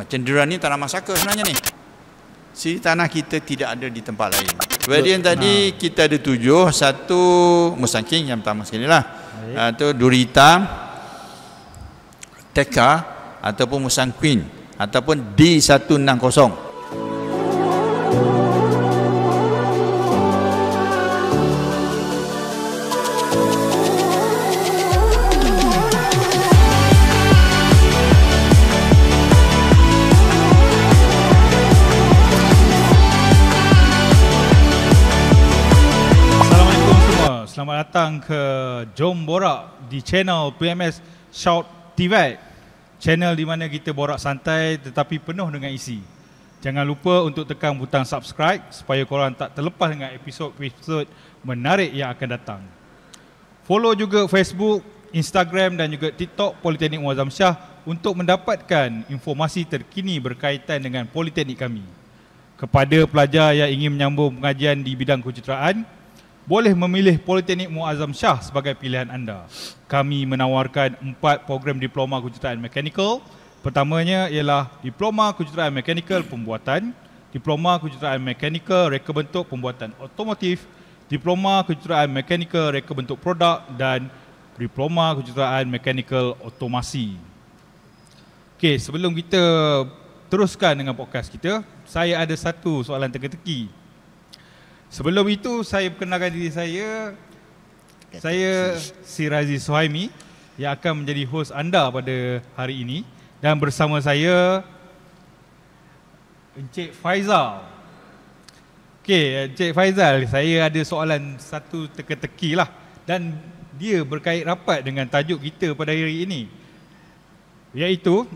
Macam Duran ni tanah Masaka sebenarnya ni. Si tanah kita tidak ada di tempat lain. Kemudian tadi kita ada 7, satu Musang King yang pertama sekali lah. Itu duri hitam, Teka ataupun Musang Queen ataupun D160. Selamat datang ke Jom Borak di channel PMS Shout TV. Channel di mana kita borak santai tetapi penuh dengan isi. Jangan lupa untuk tekan butang subscribe supaya korang tak terlepas dengan episod-episod menarik yang akan datang. Follow juga Facebook, Instagram dan juga TikTok Politeknik Muazzam Shah untuk mendapatkan informasi terkini berkaitan dengan Politeknik kami. Kepada pelajar yang ingin menyambung pengajian di bidang kejuruteraan, boleh memilih Politeknik Muazzam Shah sebagai pilihan anda. Kami menawarkan 4 program diploma kejuruteraan mekanikal. Pertamanya ialah Diploma Kejuruteraan Mekanikal Pembuatan, Diploma Kejuruteraan Mekanikal Reka Bentuk Pembuatan Otomotif, Diploma Kejuruteraan Mekanikal Reka Bentuk Produk dan Diploma Kejuruteraan Mekanikal Otomasi. Okey, sebelum kita teruskan dengan podcast kita, saya ada satu soalan teka-teki. Sebelum itu, saya perkenalkan diri saya. Saya si Razi Suhaimi yang akan menjadi hos anda pada hari ini. Dan bersama saya, Encik Faizal. Okey, Encik Faizal, saya ada soalan satu teka-teki lah. Dan dia berkait rapat dengan tajuk kita pada hari ini. Iaitu,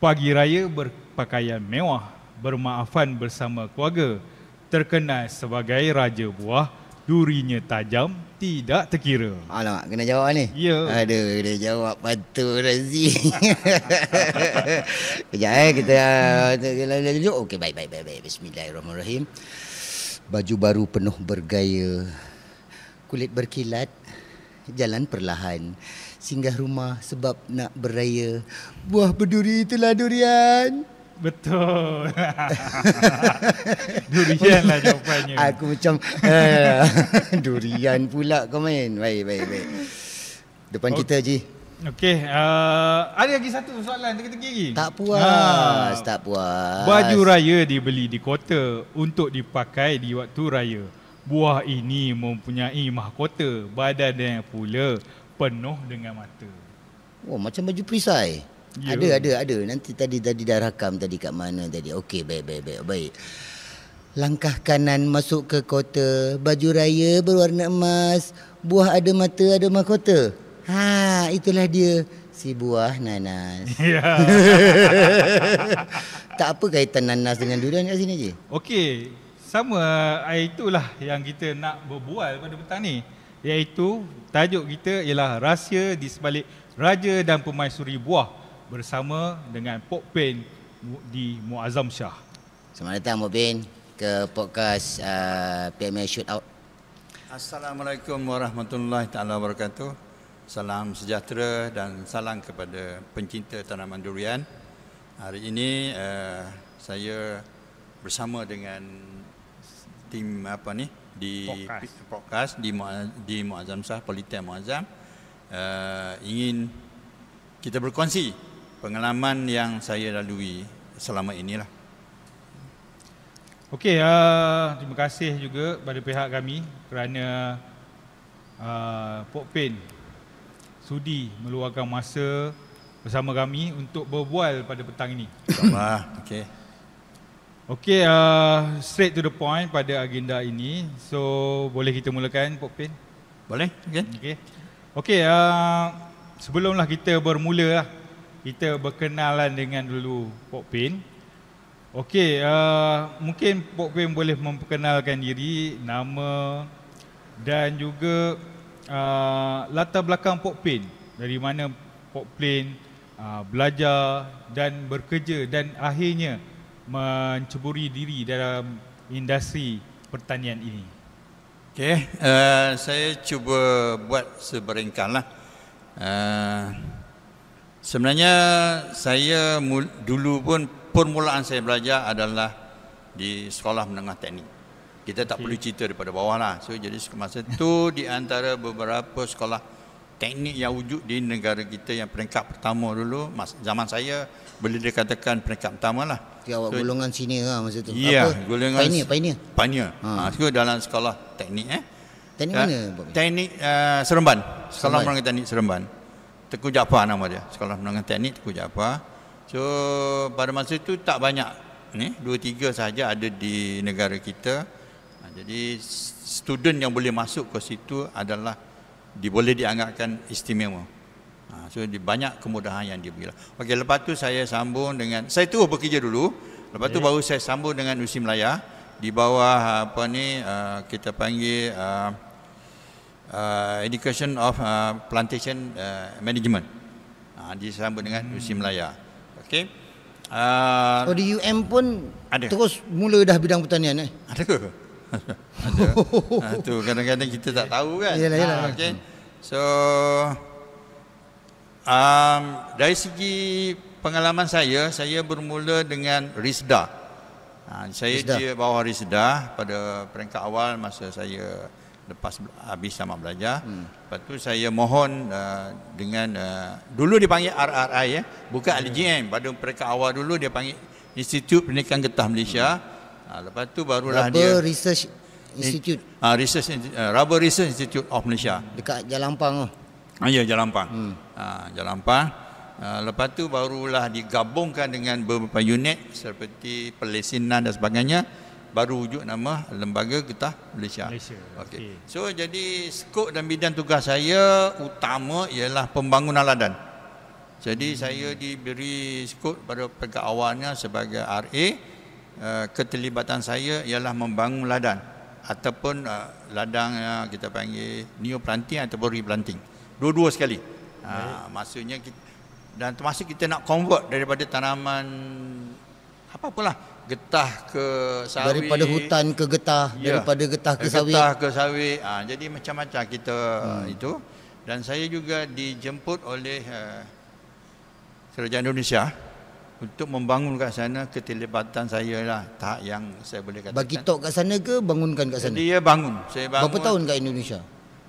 pagi raya berpakaian mewah, bermaafan bersama keluarga. Terkenal sebagai raja buah, durinya tajam, tidak terkira. Alamak, kena jawab ni? Ya. Aduh, dia jawab patut Razi. Kejap kita tunjuk. Okey, baik. Bismillahirrahmanirrahim. Baju baru penuh bergaya, kulit berkilat, jalan perlahan, singgah rumah sebab nak beraya. Buah berduri itulah durian. Betul. Durian lah jawapannya. Aku macam durian pula kau main. Baik. Depan kita Ji. Okey, ada lagi satu soalan teka-teki lagi. Tak puas. Baju raya dibeli di kota untuk dipakai di waktu raya. Buah ini mempunyai mahkota, badan pula penuh dengan mata. Oh, macam baju perisai. Ya. Ada. Nanti tadi dah rakam tadi kat mana tadi. Okey, baik. Langkah kanan masuk ke kota, baju raya berwarna emas, buah ada mata, ada mahkota. Ha, itulah dia, si buah nanas. Ya. Tak apa kaitan nanas dengan durian kat sini je. Okey, sama itulah yang kita nak berbual pada petang ni. Iaitu tajuk kita ialah rahsia di sebalik raja dan pemaisuri buah bersama dengan Pokpen di Muazzam Shah. Selamat datang Pokpen ke podcast PMS Shootout. Assalamualaikum warahmatullahi taala wabarakatuh. Salam sejahtera dan salam kepada pencinta tanaman durian. Hari ini saya bersama dengan tim di podcast di Muazzam Shah, Politeknik Muazzam, ingin kita berkongsi pengalaman yang saya lalui selama inilah. Okey, terima kasih juga pada pihak kami kerana Pokpen sudi meluangkan masa bersama kami untuk berbual pada petang ini. InsyaAllah. Okey, straight to the point pada agenda ini. So, boleh kita mulakan Pokpen? Boleh? Okey, sebelumlah kita bermula, kita berkenalan dengan dulu Pokpen. Okey, mungkin Pokpen boleh memperkenalkan diri, nama dan juga latar belakang Pokpen. Dari mana Pokpen belajar dan bekerja dan akhirnya menceburi diri dalam industri pertanian ini. Okey, saya cuba buat seberingkatlah. Sebenarnya saya dulu pun permulaan saya belajar adalah di sekolah menengah teknik. Kita tak perlu cerita daripada bawah lah. So jadi masa tu di antara beberapa sekolah teknik yang wujud di negara kita yang peringkat pertama dulu, zaman saya boleh dikatakan peringkat pertama lah. Awak golongan senior lah masa tu. Ya, apa? golongan pioneer. So dalam sekolah teknik Teknik mana? Teknik Seremban. Sekolah Menengah Teknik Seremban. Tengku Jaafar nama dia. Sekolah Menengah Teknik Tengku Jaafar. So pada masa itu tak banyak ni, 2-3 sahaja ada di negara kita. Jadi student yang boleh masuk ke situ adalah boleh dianggapkan istimewa. So banyak kemudahan yang diberi. Okey, lepas tu saya sambung dengan, saya terus bekerja dulu. Lepas tu baru saya sambung dengan USI Melaya di bawah kita panggil Education of Plantation Management. Disambung dengan USI Melaya. Okey. Di UM pun ada. Terus mula dah bidang pertanian Ada. Ada. Tu kadang-kadang kita tak tahu kan. Yalah. Okey. So dari segi pengalaman saya bermula dengan RISDA. Saya di bawah RISDA pada peringkat awal masa saya lepas habis tamat belajar. Lepas tu saya mohon dengan dulu dipanggil RRI bukan LGM. Pada peringkat awal dulu dia panggil Institut Pendidikan Getah Malaysia. Lepas tu barulah Rubber Research Institute. Rubber Research Institute of Malaysia. Dekat Jalan Ampang. Ya, Jalan Ampang. Jalan Ampang. Lepas tu barulah digabungkan dengan beberapa unit seperti pelesinan dan sebagainya. Baru wujud nama Lembaga Getah Malaysia. Okay. So jadi skop dan bidang tugas saya utama ialah pembangunan ladang. Jadi saya diberi skop pada peringkat awalnya sebagai RA. Keterlibatan saya ialah membangun ladang ataupun ladang yang kita panggil new planting ataupun replanting. Dua-dua sekali. Maksudnya dan termasuk kita nak convert daripada tanaman apa-apalah, getah ke sawit, daripada hutan ke getah, daripada getah ke sawit. Getah ke sawit. Jadi macam-macam kita itu. Dan saya juga dijemput oleh Kerajaan Indonesia untuk membangun kat sana. Keterlibatan saya lah tahap yang saya boleh katakan. Bagi tok kat sana ke bangunkan kat sana? Dia bangun. Saya bangun. Berapa tahun kat Indonesia?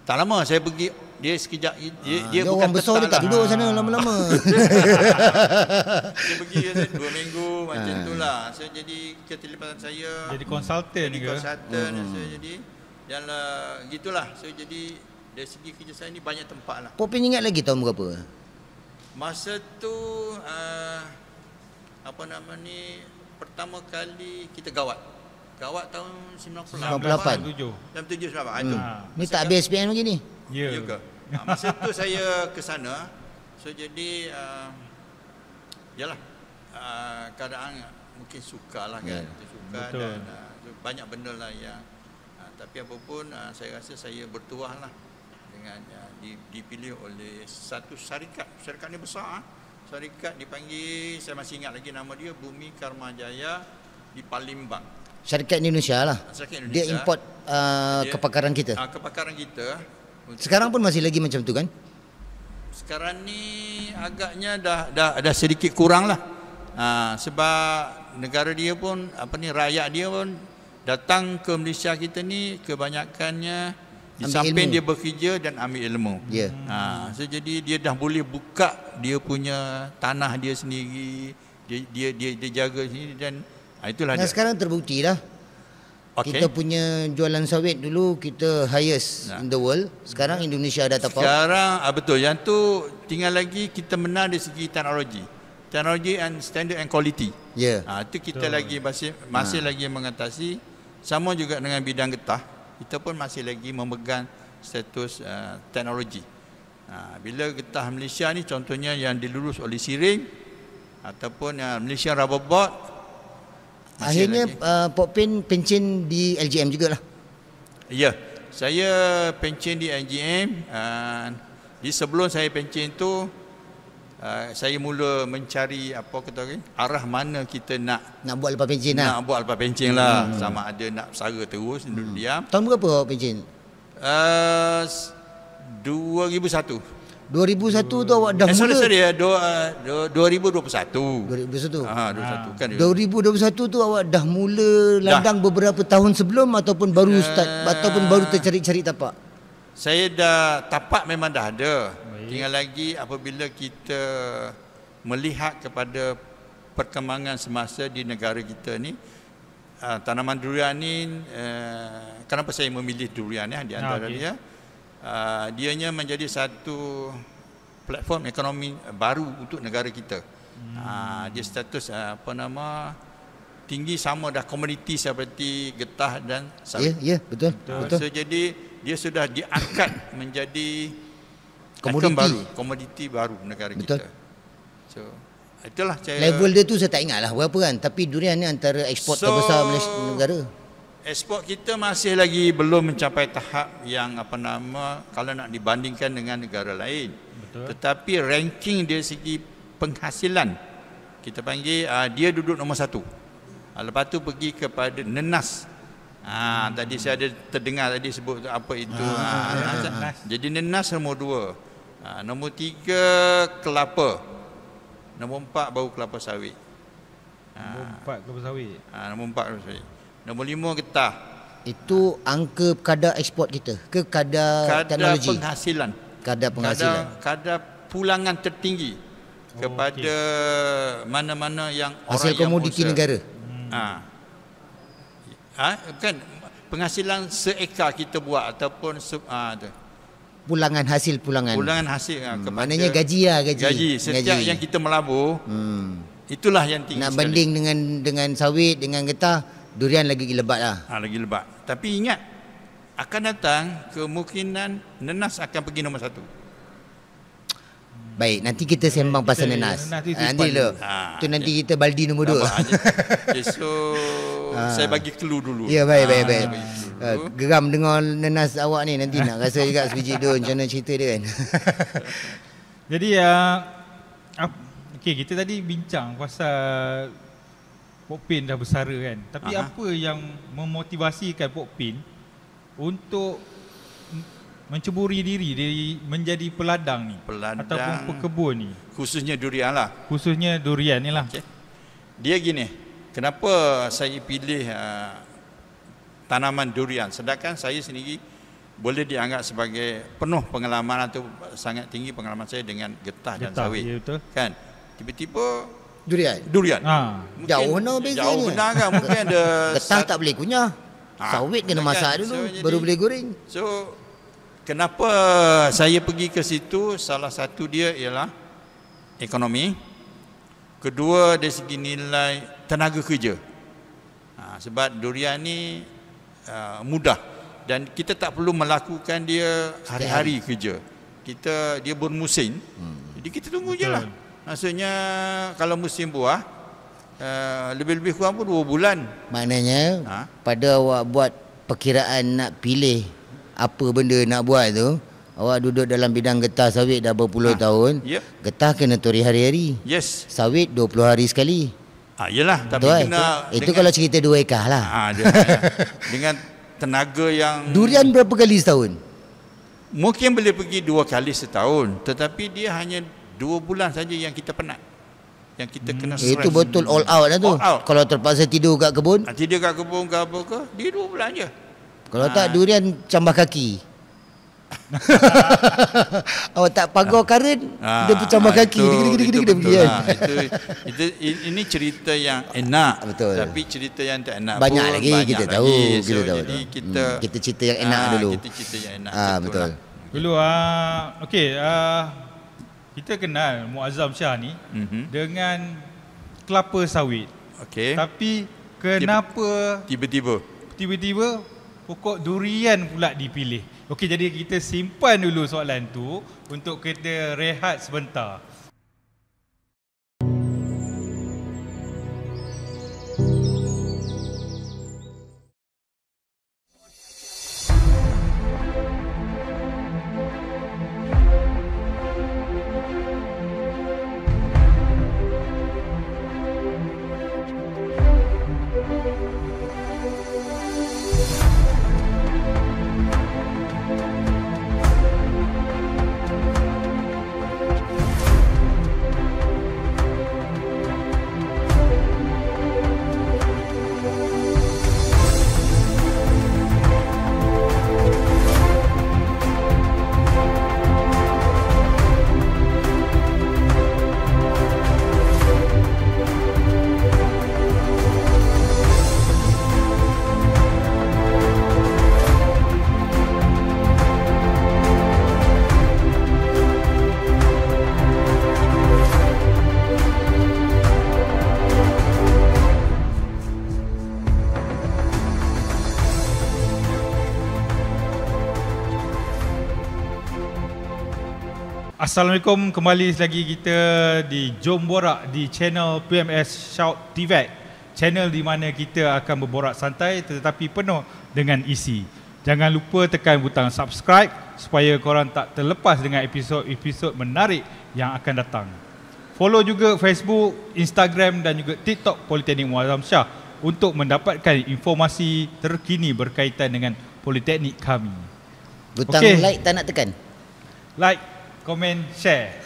Tak lama saya pergi. Dia sekejap. Dia bukan orang besar dia tak duduk sana lama-lama. Dia pergi 2 minggu macam itulah. So jadi keterlibatan saya jadi konsultan ke? Konsultan saya jadi. Dan gitulah. So jadi dari segi kerja saya ni banyak tempat lah. Popin ingat lagi tahun berapa? Masa tu pertama kali kita gawat tahun 98. 97. Ni tak habis SPM lagi ni. Ya ke? Masa tu saya ke sana. So jadi yalah, keadaan mungkin sukarlah kan. Suka dan banyak benda lah yang tapi apapun saya rasa saya bertuah lah dengan dipilih oleh satu syarikat ni besar. Syarikat dipanggil, saya masih ingat lagi nama dia, Bumi Karmajaya di Palembang. Syarikat Indonesia lah. Syarikat Indonesia. Dia import kepakaran kita. Kepakaran kita. Sekarang pun masih lagi macam tu kan? Sekarang ni agaknya dah sedikit kurang lah. Sebab negara dia pun rakyat dia pun datang ke Malaysia kita ni kebanyakannya di samping dia bekerja dan ambil ilmu. So jadi dia dah boleh buka dia punya tanah dia sendiri. Dia jaga sendiri dan itulah dia. Sekarang terbukti dah. Kita punya jualan sawit dulu kita highest in the world. Sekarang Indonesia dah tapau. Sekarang betul. Yang tu tinggal lagi kita menang dari segi teknologi. Teknologi and standard and quality. Itu kita lagi masih lagi mengatasi. Sama juga dengan bidang getah. Kita pun masih lagi memegang status teknologi. Bila getah Malaysia ni contohnya yang dilurus oleh Siring ataupun Malaysia Rubber Board. Akhirnya Popin pencen di LGM jugalah. Ya, saya pencen di LGM. Di sebelum saya pencen tu saya mula mencari arah mana kita nak buat lepas pencen lah. Nak buat lepas pencen lah. Sama ada nak bersara terus diam. Tahun berapa awak pencen? 2001. 2001 tu awak dah mula. Sorry, 2021. 2021. 21 kan. 2021 tu awak dah mula ladang beberapa tahun sebelum ataupun baru start ataupun baru tercari-cari tapak? Saya dah tapak memang dah ada. Tinggal lagi apabila kita melihat kepada perkembangan semasa di negara kita ni, tanaman durian ni, kenapa saya memilih durian ni di antara dia, dianya menjadi satu platform ekonomi baru untuk negara kita. Dia status tinggi sama dah komoditi seperti getah dan sawit. Ya, betul. So jadi dia sudah diangkat menjadi komoditi baru negara betul. kita. So itulah saya, level dia tu saya tak ingat lah berapa kan, tapi durian ni antara ekspor terbesar Malaysia negara. Ekspor kita masih lagi belum mencapai tahap yang kalau nak dibandingkan dengan negara lain. Betul. Tetapi ranking dari segi penghasilan kita panggil dia duduk nombor 1. Lepas tu pergi kepada nenas. Tadi saya ada terdengar tadi sebut apa itu. Jadi nenas nombor 2. Nombor 3 kelapa. Nombor 4 baru kelapa sawit. Nombor 4 kelapa sawit. Nombor 4 kelapa sawit. Nombor 5 getah. Itu angka kadar ekspor kita ke kadar teknologi? Penghasilan. Kadar penghasilan. Kadar pulangan tertinggi kepada mana-mana yang hasil orang komoditi yang negara. Bukan penghasilan seekar kita buat ataupun Pulangan hasil. Pulangan hasil maknanya gaji. Setiap yang kita melabur, itulah yang tinggi. Nak banding dengan sawit, dengan getah, durian lagi lebat lah. Lagi lebat. Tapi ingat, akan datang kemungkinan nenas akan pergi nombor 1. Baik, nanti kita sembang pasal nenas. Nanti dulu. Tu nanti kita baldi nombor 2. So saya bagi clue dulu. Ya, baik. Geram dengar nenas awak ni, nanti nak rasa juga sebiji tu macam mana cerita dia kan. Jadi kita tadi bincang pasal Pokpin dah bersara kan. Tapi apa yang memotivasikan Pokpin untuk menceburi diri menjadi peladang ni? Ataupun pekebun ni? Khususnya durian lah. Khususnya durian ni lah. Dia gini, kenapa saya pilih tanaman durian, sedangkan saya sendiri boleh dianggap sebagai penuh pengalaman atau sangat tinggi pengalaman saya dengan getah dan sawit. Ya, betul. Kan? Tiba-tiba Durian. Jauh benar bezanya. Jauh benar kan. Mungkin ada getah tak boleh kunyah. Sawit kena masak dulu, baru boleh goreng. So kenapa saya pergi ke situ? Salah satu dia ialah ekonomi. Kedua dari segi nilai tenaga kerja. Sebab durian ni mudah dan kita tak perlu melakukan dia hari-hari kerja. Dia bermusim. Jadi kita tunggu je lah. Maksudnya kalau musim buah lebih-lebih kurang pun 2 bulan. Maknanya pada awak buat perkiraan nak pilih apa benda nak buat tu, awak duduk dalam bidang getah sawit dah berpuluh tahun. Getah kena tori hari-hari. Yes. Sawit 20 hari sekali. Yelah, tapi betul, kena itu kalau cerita 2 ekar lah. Dengan tenaga yang durian berapa kali setahun? Mungkin boleh pergi 2 kali setahun, tetapi dia hanya 2 bulan saja yang kita penat. Yang kita kena stress. Itu betul all out lah tu. Kalau terpaksa tidur kat kebun, tidur kat kebun ke apa ke, dia 2 bulan je. Kalau tak durian cambah kaki. Awak tak pagar karen, dia bercambah kaki. Dia pergi kan. Ini cerita yang enak. Betul. Tapi cerita yang tak enak banyak pun lagi kita tahu. Jadi kita cerita yang enak dulu. Kita cerita yang enak. Betul. Dulu kita kenal Muazzam Shah ni dengan kelapa sawit. Tapi kenapa tiba-tiba pokok durian pula dipilih? Jadi kita simpan dulu soalan tu untuk kita rehat sebentar. Assalamualaikum, kembali lagi kita di Jom Borak di channel PMS Shout TVET, channel di mana kita akan berborak santai tetapi penuh dengan isi. Jangan lupa tekan butang subscribe supaya korang tak terlepas dengan episod-episod menarik yang akan datang. Follow juga Facebook, Instagram dan juga TikTok Politeknik Muazzam Shah untuk mendapatkan informasi terkini berkaitan dengan Politeknik kami. Butang like tak nak tekan? Like, komen, share.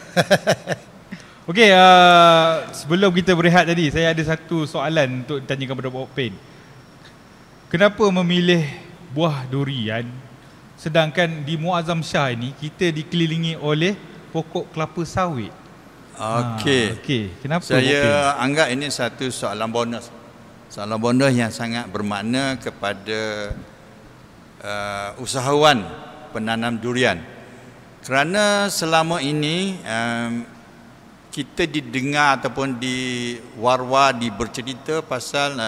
Okey, sebelum kita berehat tadi, saya ada satu soalan untuk ditanyakan kepada Pak Pen. Kenapa memilih buah durian sedangkan di Muazzam Shah ini kita dikelilingi oleh pokok kelapa sawit? Okey. Kenapa? Saya anggap ini satu soalan bonus. Soalan bonus yang sangat bermakna kepada usahawan penanam durian. Kerana selama ini kita didengar ataupun di war-war bercerita pasal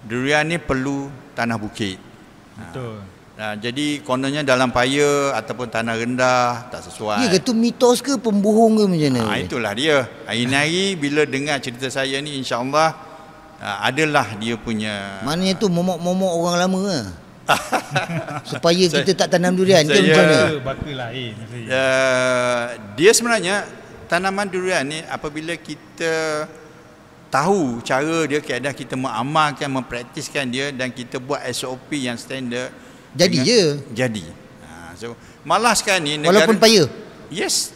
durian ni perlu tanah bukit. Betul. Jadi kononnya dalam paya ataupun tanah rendah tak sesuai. Ya ke tu mitos ke pembohong ke macam mana? Itulah dia. Hari-hari bila dengar cerita saya ni, insya-Allah adalah dia punya. Maknanya tu momok-momok orang lama ke? Supaya kita tak tanam durian ke macam mana? Batu lain. Dia sebenarnya tanaman durian ni apabila kita tahu cara dia, keadaan kita mengamalkan, mempraktiskan dia dan kita buat SOP yang standard, jadi jadi. So malah sekarang ni negara, walaupun payah. Yes.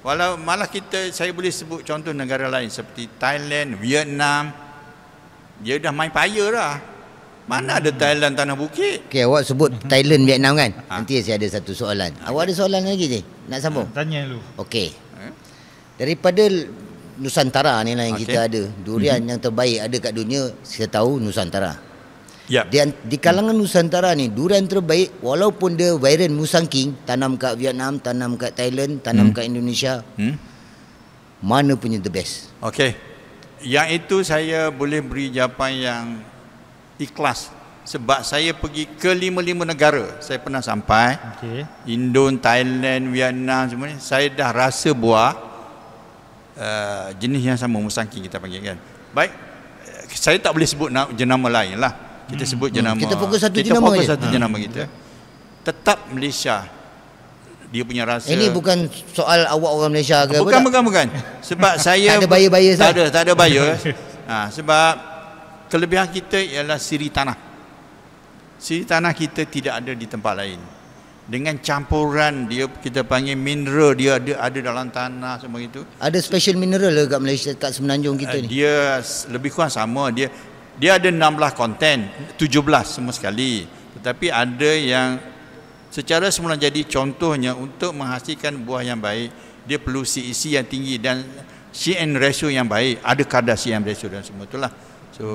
Malah saya boleh sebut contoh negara lain seperti Thailand, Vietnam. Dia dah main payah dah. Mana ada Thailand tanah bukit? Okey, awak sebut Thailand, Vietnam kan? Nanti saya ada satu soalan. Awak ada soalan lagi je? Nak sambung? Tanya dulu. Okey. Daripada Nusantara ni lah yang kita ada, durian yang terbaik ada kat dunia, saya tahu Nusantara. Ya. Di kalangan Nusantara ni, durian terbaik walaupun dia varian Musang King, tanam kat Vietnam, tanam kat Thailand, tanam kat Indonesia. Mana punya the best? Okey. Yang itu saya boleh beri jawapan yang ikhlas sebab saya pergi ke 5 negara. Saya pernah sampai. Indon, Thailand, Vietnam semua ni. Saya dah rasa buah jenis yang sama, Musang King kita panggil kan. Baik. Saya tak boleh sebut jenama lain lah. Kita sebut jenama. Kita fokus satu jenama je. Jenama kita. Tetap Malaysia. Dia punya rasa. Ini bukan soal awak orang Malaysia ke? Bukan. Sebab saya tak ada bayar-bayar. Tak ada bayar. Sebab kelebihan kita ialah siri tanah. Siri tanah kita tidak ada di tempat lain. Dengan campuran dia, kita panggil mineral dia ada dalam tanah semua itu. Ada special mineral ke kat Malaysia, kat Semenanjung kita ni? Dia lebih kurang sama. Dia ada 16 konten, 17 semua sekali. Tetapi ada yang secara semula jadi, contohnya untuk menghasilkan buah yang baik, dia perlu CEC yang tinggi dan CN ratio yang baik. Ada kadar CN ratio dan semua itulah. So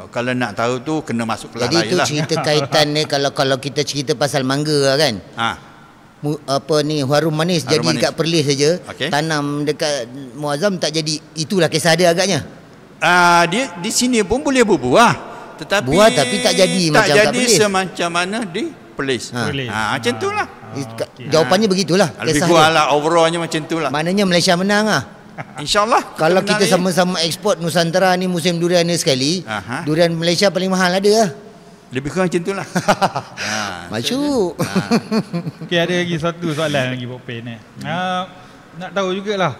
kalau nak tahu tu kena masuk kelas lain lah. Jadi tu cerita kaitan ni kalau kita cerita pasal mangga lah kan. Harum manis jadi kat Perlis saja. Tanam dekat Muazzam tak jadi. Itulah kisah dia agaknya. Dia di sini pun boleh berbuah. Tetapi buah tapi tak jadi macam kat Perlis. Tak jadi semacam mana di Perlis. Macam itulah. Jawapannya begitulah. Lebih kurang lah, overallnya macam itulah. Maknanya Malaysia menang lah. InsyaAllah. Kalau kita sama-sama ekspor Nusantara ni musim durian ni sekali, durian Malaysia paling mahal ada lah. Lebih kurang macam itulah. Masuk. Okey, ada lagi satu soalan lagi Pak Pen. Nak tahu jugalah.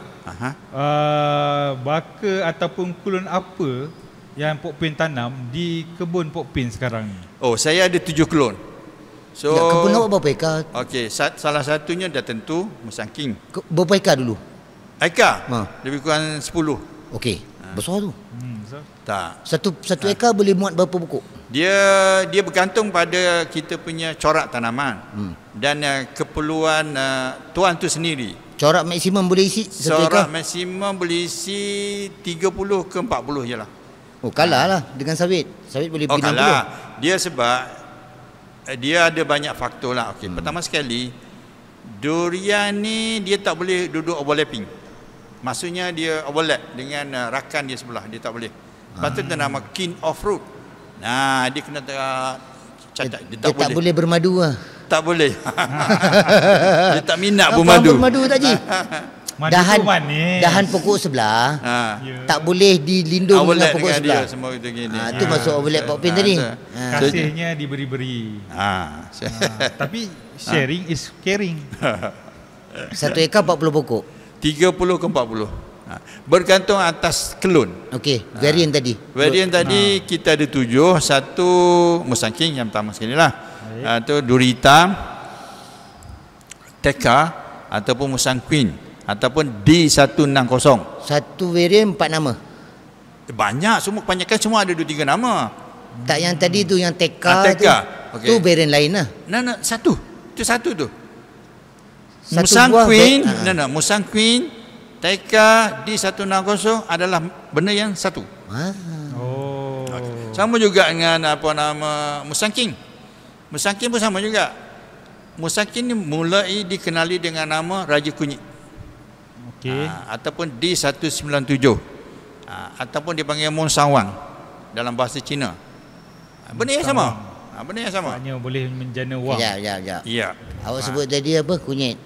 Baka ataupun kulon apa yang Pak Pen tanam di kebun Pak Pen sekarang ni? Oh, saya ada 7 klon. So kebun awak berapa ekar? Okey, salah satunya dah tentu Musang King. Berapa ekar dulu? Ekar? Lebih kurang 10. Okey, besar tu. Tak. Satu ekar boleh muat berapa pokok? Dia bergantung pada kita punya corak tanaman dan keperluan tuan tu sendiri. Corak maksimum boleh isi satu ekar? Corak maksimum boleh isi 30 ke 40 je lah. Oh, kalah lah dengan sawit. Sawit boleh pergi 60. Kalah. Dia sebab dia ada banyak faktor lah. Okey, pertama sekali durian ni dia tak boleh duduk overlapping. Maksudnya dia overlap dengan rakan dia sebelah, dia tak boleh. Lepas tu dia nama king of fruit. Dia kena cacat. Dia tak boleh bermadu lah. Tak boleh. Dia tak minat bermadu. Bermadu tak Ji? Madu tu manis. dahan pokok sebelah Ya. tak boleh dilindung dengan Overlap pokok dengan sebelah. dia semua kita gini. Itu masuk overlap Pok Pin tadi. Kasihnya diberi-beri. Tapi sharing is caring. 1 ekar 40 pokok. 30 ke 40. Bergantung atas kelun. Okey, varian tadi. Varian tadi kita ada 7. Satu musangking yang pertama sekali lah. Tu duri hitam, teka ataupun musang queen ataupun D160. Satu varian 4 nama. Banyak, semua kebanyakan semua ada 2-3 nama. Tak yang tadi tu yang teka tu. Teka. Okey. Tu varian lain lah. Nah, satu. Itu satu tu. Satu Musang buah queen, Musang Musang queen, teka D160 adalah benda yang satu. Oh. Sama juga dengan apa nama Musang king. Musang king pun sama juga. Musang king ni mulai dikenali dengan nama Raja Kunyit. Okey. Ataupun D197. Ataupun dipanggil Monsawang dalam bahasa Cina. Benda yang sama. Benda yang sama. Maknanya boleh menjana wang. Ya. Ya. Awak sebut tadi apa? Kunyit.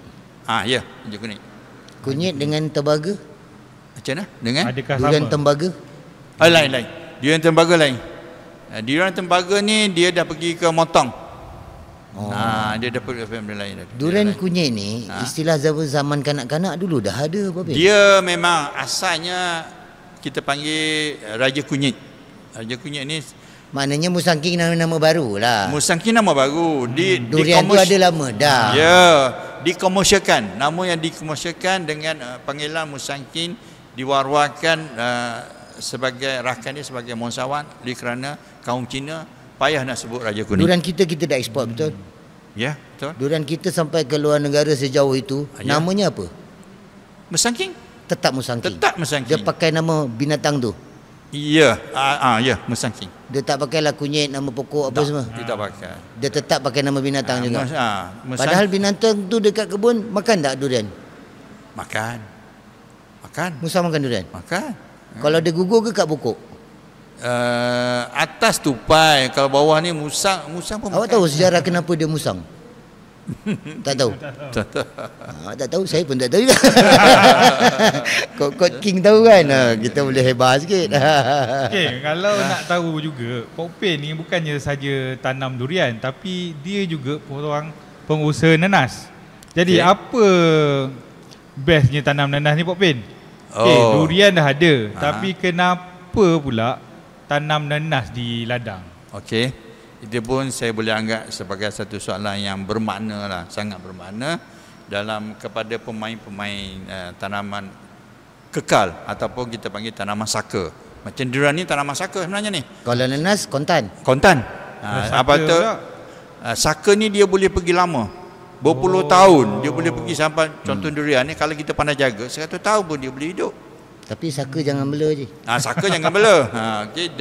Ya, Raja Kunyit. Kunyit dengan tembaga. Macam mana? Dengan Adakah Durian sama? tembaga. lain. Durian tembaga lain. Durian tembaga ni dia dah pergi ke Motong. Dia dah pergi ke benda lain. Durian kunyit ni istilah zaman kanak-kanak dulu dah ada Pok Pin. Dia memang asalnya kita panggil Raja Kunyit. Raja Kunyit ni Maknanya Musang King nama baru lah. Musang King nama baru. Durian tu ada lama dah. Ya, dikomersialkan. Nama yang dikomersialkan dengan panggilan Musang King diwar-warkan sebagai rakan dia sebagai Monsawang oleh kerana kaum Cina payah nak sebut Raja Kuning. Durian kita dah ekspor betul. Ya, betul. Durian kita sampai ke luar negara sejauh itu. Ya. Namanya apa? Musang King. Tetap Musang King. Tetap Musang Dia King. pakai nama binatang tu. Ya, ya, Musang King. Dia tak pakai lah kunyit, nama pokok apa semua. Dia tak pakai. Dia tetap pakai nama binatang juga. Musang Padahal binatang tu dekat kebun makan tak durian? makan. Musang makan durian. Makan. Kalau dia gugur ke kat pokok? Atas tupai, kalau bawah ni musang pun Awak tahu sejarah kenapa dia musang? Tak tahu. Tak. Tak tahu, saya pun tak tahu juga. Kod King tahu kan? Kita boleh hebat sikit. Okey, kalau nak tahu juga, Pok Pin ni bukannya saja tanam durian tapi dia juga seorang pengusaha nanas. Jadi apa bestnya tanam nanas ni Pok Pin? Okey, durian dah ada, tapi kenapa pula tanam nanas di ladang? Okey. Itu pun saya boleh anggap sebagai satu soalan yang bermakna lah, sangat bermakna dalam kepada pemain-pemain tanaman kekal ataupun kita panggil tanaman saka. Macam durian ni tanaman saka sebenarnya ni. Kalau nanas, kontan. Apa tu? Saka ni dia boleh pergi lama. Berpuluh tahun dia boleh pergi sampai contoh durian ni kalau kita pandai jaga 100 tahun pun dia boleh hidup. Tapi saka jangan bela je. Saka jangan bela. Okey,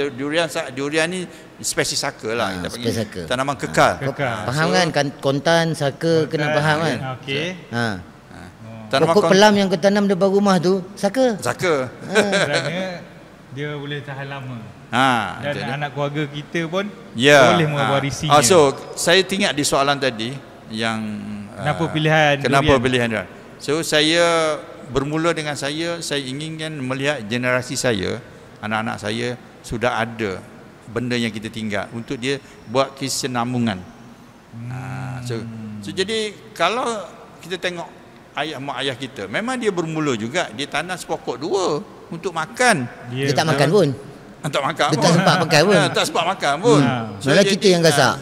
durian ni spesies saka lah kita panggil. Saka. Tanaman kekal. Faham kan? Kontan, saka kena faham kan? Okey. Pokok pelam yang kau tanam depan rumah tu, saka. Kerana dia boleh tahan lama. Dan anak keluarga kita pun boleh mewarisinya. So, saya tinggal di soalan tadi yang kenapa pilihan durian. So, saya bermula dengan saya inginkan melihat generasi saya, anak-anak saya sudah ada benda yang kita tinggal untuk dia buat kesinambungan. So jadi kalau kita tengok mak ayah kita, memang dia bermula juga dia tanam sepokok 2 untuk makan. Dia tak makan pun. Tak makan dia pun. Tak sempat makan pun. Tak sempat makan pun. Malah kita yang gasak.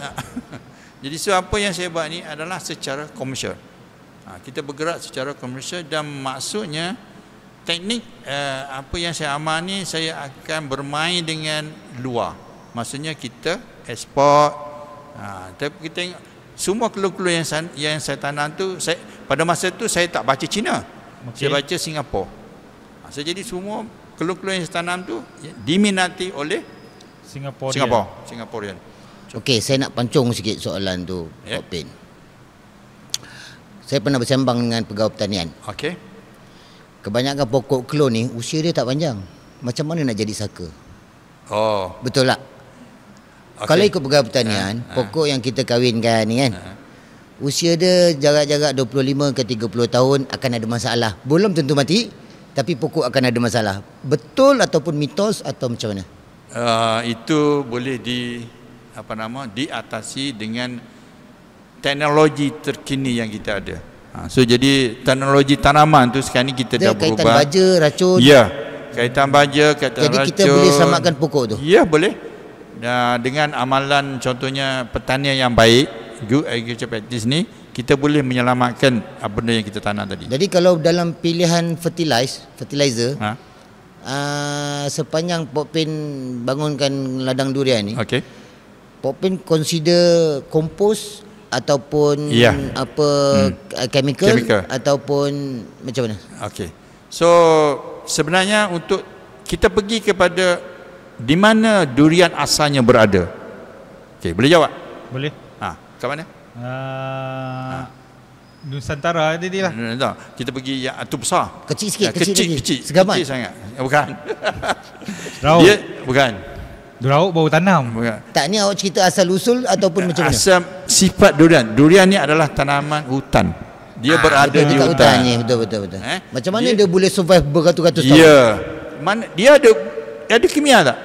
Jadi apa yang saya buat ni adalah secara komersial. Kita bergerak secara komersial dan maksudnya teknik apa yang saya amal ni saya akan bermain dengan luar. Maksudnya kita ekspor. Tapi kita tengok semua keluar-keluar yang saya tanam tu pada masa tu saya tak baca Cina. Saya baca Singapura. Jadi semua keluar-keluar yang saya tanam tu diminati oleh Singaporean. Okey, saya nak pancung sikit soalan tu, Pok Pin. Saya pernah bersembang dengan pegawai pertanian. Okey. Kebanyakan pokok kelor ni usia dia tak panjang. Macam mana nak jadi saka? Betul tak? Okay. Kalau ikut pegawai pertanian, pokok yang kita kahwinkan ni kan, usia dia jarak-jarak 25 ke 30 tahun akan ada masalah. Belum tentu mati, tapi pokok akan ada masalah. Betul ataupun mitos atau macam mana? Itu boleh diatasi dengan teknologi terkini yang kita ada. So jadi teknologi tanaman tu sekarang ni kita dah berubah. Kaitan baja, racun. Ya, kaitan baja, kaitan jadi racun. Jadi kita boleh selamatkan pokok tu. Ya, boleh. Dengan amalan contohnya pertanian yang baik, good agriculture practice ni, kita boleh menyelamatkan benda yang kita tanam tadi. Jadi kalau dalam pilihan fertilizer, sepanjang Pokpen bangunkan ladang durian ni, Pokpen consider kompos ataupun chemical ataupun macam mana? So sebenarnya untuk kita pergi kepada di mana durian asalnya berada. Boleh jawab? Boleh. Kat mana? Nusantara tadi lah. Kita pergi yang tu besar. Kecil sikit, kecil. Segamat. Kecil sangat. Bukan. Rauk. Dia bukan. Rauk baru tanam. Bukan. Tak, ni awak cerita asal usul ataupun macam mana? Asal sifat durian. Durian ni adalah tanaman hutan. Dia berada di hutan. Betul. Macam mana dia boleh survive beratus-ratus tahun? Ya. Mana dia ada kimia tak?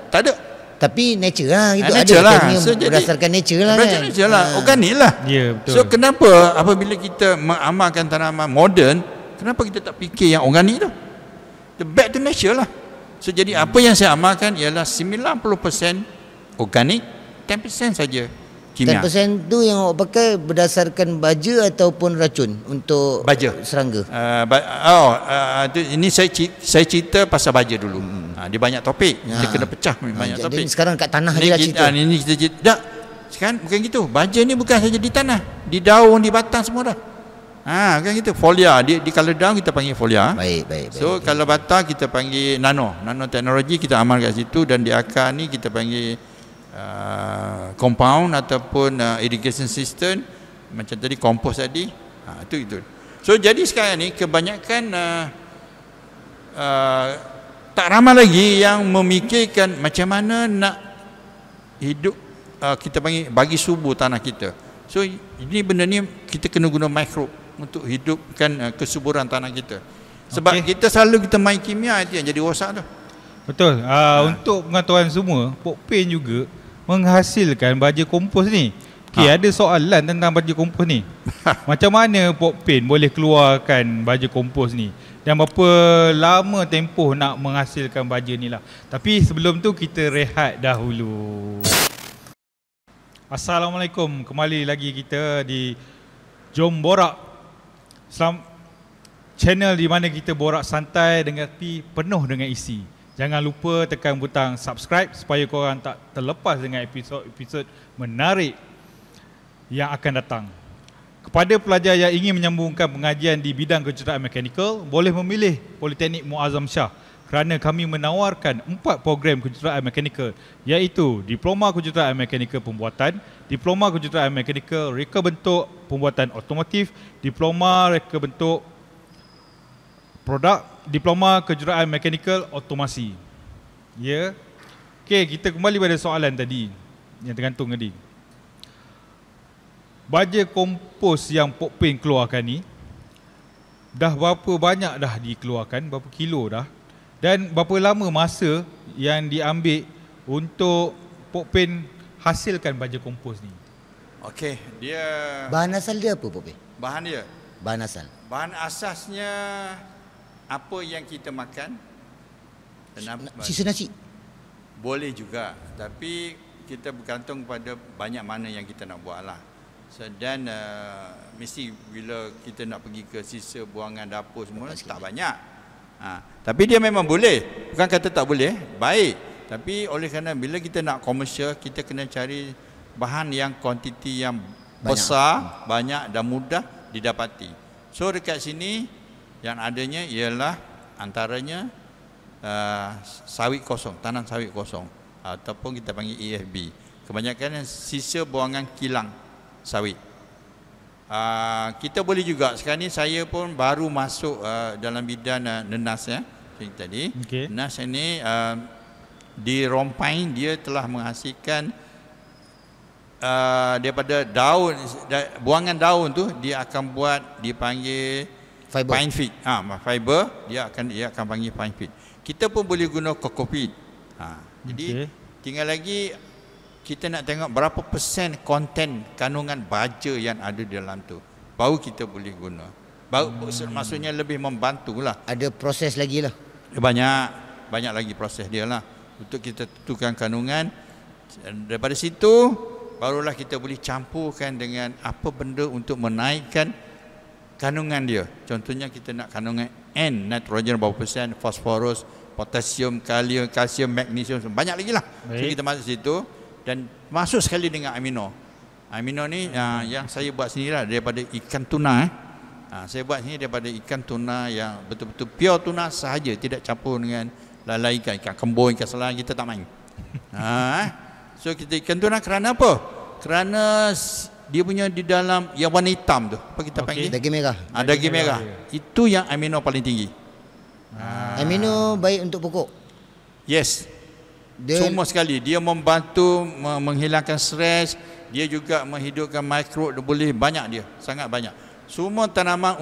Tak ada. Tapi nature lah gitu. Nature ada lah. Berdasarkan nature lah kan. Nature lah. Organik lah. Ya, betul. So kenapa apabila kita mengamalkan tanaman moden, kenapa kita tak fikir yang organik tu? The back to nature lah. So jadi apa yang saya amalkan ialah 90% organik, 10% saja kimia. 10% tu yang awak pakai berdasarkan baja ataupun racun untuk baja serangga? Ini saya cerita pasal baja dulu. Dia banyak topik. Kita kena pecah banyak topik. Jadi sekarang kat tanah je lah cerita. Ini kita cerita. Tak. Sekarang bukan gitu. Baja ni bukan saja di tanah, di daun, di batang semua dah. Bukan gitu. Folia, di kalau daun kita panggil folia. Baik. So kalau batang kita panggil nanoteknologi, kita amal kat situ, dan di akar ni kita panggil compound ataupun irrigation system, macam tadi kompos tadi. Itu. So jadi sekarang ni kebanyakan tak ramai lagi yang memikirkan macam mana nak hidup, kita panggil bagi subur tanah kita. So ini benda ni kita kena guna mikrob untuk hidupkan kesuburan tanah kita. Sebab kita selalu kita main kimia, itu yang jadi rosak tu. Betul. Untuk pengetahuan semua, Pokpen juga menghasilkan baja kompos ni. Ada soalan tentang baja kompos ni. Macam mana Pokpen boleh keluarkan baja kompos ni? Dan berapa lama tempoh nak menghasilkan baja ni lah. Tapi sebelum tu kita rehat dahulu. Assalamualaikum. Kembali lagi kita di Jom Borak. Channel di mana kita borak santai tapi penuh dengan isi. Jangan lupa tekan butang subscribe supaya korang tak terlepas dengan episod-episod menarik yang akan datang. Kepada pelajar yang ingin menyambungkan pengajian di bidang kejuruteraan mekanikal, boleh memilih Politeknik Muazzam Shah kerana kami menawarkan 4 program kejuruteraan mekanikal, iaitu Diploma Kejuruteraan Mekanikal Pembuatan, Diploma Kejuruteraan Mekanikal Reka Bentuk Pembuatan Otomotif, Diploma Reka Bentuk Produk, Diploma Kejuruteraan Mekanikal Otomasi. Kita kembali pada soalan tadi yang tergantung tadi. Baja kompos yang Pokpen keluarkan ni dah berapa banyak dah dikeluarkan, berapa kilo dah, dan berapa lama masa yang diambil untuk Pokpen hasilkan baja kompos ni? Dia bahan asal dia apa, Pokpen? Bahan asasnya apa yang kita makan. Sisa nasi? Boleh juga, tapi kita bergantung pada banyak mana yang kita nak buat lah. Dan mesti bila kita nak pergi ke sisa buangan dapur semua tak banyak. Tapi dia memang boleh. Bukan kata tak boleh, baik. Tapi oleh kerana bila kita nak komersial, kita kena cari bahan yang kuantiti yang besar, banyak dan mudah didapati. So dekat sini yang adanya ialah antaranya sawit kosong, tanam sawit kosong, ataupun kita panggil EFB. Kebanyakan sisa buangan kilang sawit. Kita boleh juga, sekarang ni saya pun baru masuk dalam bidang nenas tadi. Nenas ini di Rompain dia telah menghasilkan daripada daun, buangan daun tu dia akan buat dipanggil Fiber. pine feed. Fiber dia akan panggil pine feed. Kita pun boleh guna cocopeat. Jadi tinggal lagi kita nak tengok berapa persen konten kandungan baja yang ada di dalam tu. Baru kita boleh guna. Baru maksudnya lebih membantulah. Ada proses lagi lah. Banyak lagi proses dia lah untuk kita tentukan kandungan. Daripada situ barulah kita boleh campurkan dengan apa benda untuk menaikkan kandungan dia. Contohnya kita nak kandungan N, nitrogen berapa persen, fosforus, potasium, kalium, kalsium, magnesium, banyak lagi lah. So kita masuk situ dan masuk sekali dengan amino. Amino ni yang saya buat sendirilah daripada ikan tuna. Saya buat sini daripada ikan tuna yang betul-betul pure tuna sahaja, tidak campur dengan lain ikan kembun, ikan selang, kita tak main. So kita ikan tuna kerana apa? Kerana dia punya di dalam yang warna hitam tu, apa kita panggil? Daging merah. Daging merah. Itu yang amino paling tinggi. Amino baik untuk pokok. Yes. Semua sekali. Dia membantu menghilangkan stres. Dia juga menghidupkan mikrob. Boleh banyak dia. Sangat banyak. Semua tanaman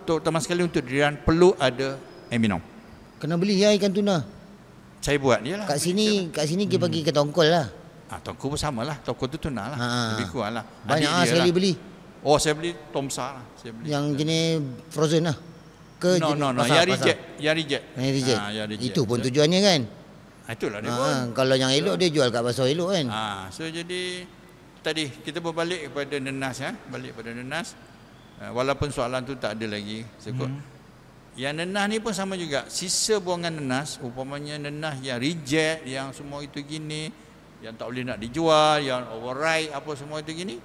terutama sekali untuk durian perlu ada amino. Kena beli ya ikan tuna. Saya buat dia lah. Kat sini kita pergi ke tongkol lah. Tongkol pun sama lah. Tongkol tu tuna lah. Lebih kurang lah. Banyak sekali beli. Oh, saya beli tomsa lah. Yang jenis frozen lah. Ke No. Yang reject. Itu pun tujuannya kan. Itulah dia pun. Kalau yang elok dia jual kat pasar elok kan. So jadi tadi kita berbalik kepada nenas balik pada nenas. Walaupun soalan tu tak ada lagi sekut. Yang nenas ni pun sama juga. Sisa buangan nenas, umpamanya nenas yang reject, yang semua itu gini, yang tak boleh nak dijual, yang override apa semua itu gini,